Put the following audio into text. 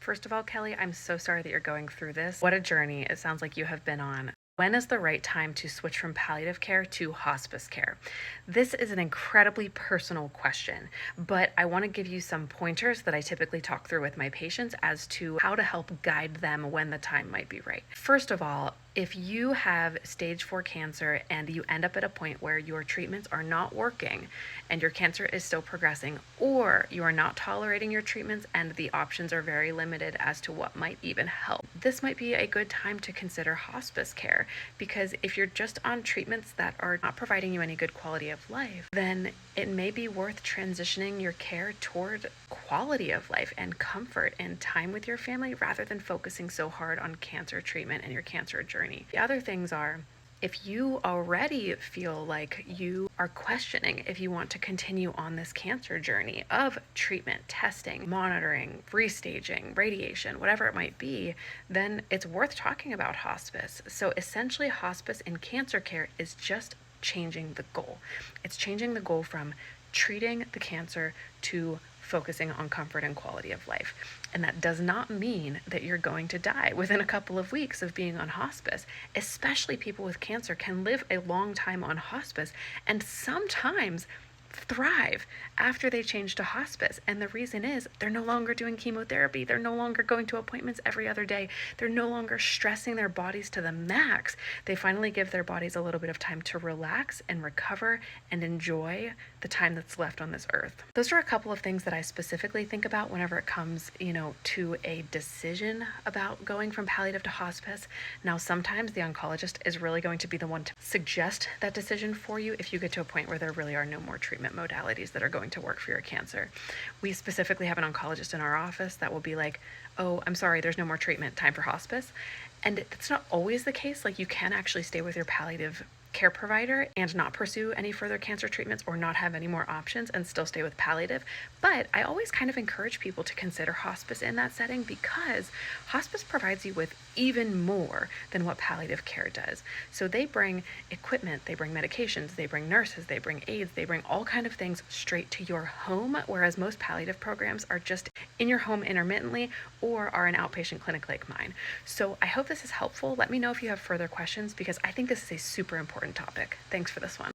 First of all, Kelly, I'm so sorry that you're going through this. What a journey it sounds like you have been on. When is the right time to switch from palliative care to hospice care? This is an incredibly personal question, but I want to give you some pointers that I typically talk through with my patients as to how to help guide them when the time might be right. First of all, if you have stage 4 cancer and you end up at a point where your treatments are not working and your cancer is still progressing, or you are not tolerating your treatments and the options are very limited as to what might even help, this might be a good time to consider hospice care, because if you're just on treatments that are not providing you any good quality of life, then it may be worth transitioning your care toward quality of life and comfort and time with your family rather than focusing so hard on cancer treatment and your cancer journey. The other things are, if you already feel like you are questioning if you want to continue on this cancer journey of treatment, testing, monitoring, restaging, radiation, whatever it might be, then it's worth talking about hospice. So essentially, hospice in cancer care is just changing the goal. It's changing the goal from treating the cancer to focusing on comfort and quality of life. And that does not mean that you're going to die within a couple of weeks of being on hospice. Especially people with cancer can live a long time on hospice and sometimes thrive after they change to hospice. And the reason is they're no longer doing chemotherapy. They're no longer going to appointments every other day. They're no longer stressing their bodies to the max. They finally give their bodies a little bit of time to relax and recover and enjoy the time that's left on this earth. Those are a couple of things that I specifically think about whenever it comes, to a decision about going from palliative to hospice. Now, sometimes the oncologist is really going to be the one to suggest that decision for you if you get to a point where there really are no more treatment modalities that are going to work for your cancer. We specifically have an oncologist in our office that will be like, "Oh, I'm sorry, there's no more treatment, time for hospice." And that's not always the case. Like, you can actually stay with your palliative care provider and not pursue any further cancer treatments or not have any more options and still stay with palliative. But I always kind of encourage people to consider hospice in that setting, because hospice provides you with even more than what palliative care does. So they bring equipment, they bring medications, they bring nurses, they bring aides, they bring all kind of things straight to your home, whereas most palliative programs are just in your home intermittently or are an outpatient clinic like mine. So I hope this is helpful. Let me know if you have further questions, because I think this is a super important topic. Thanks for this one.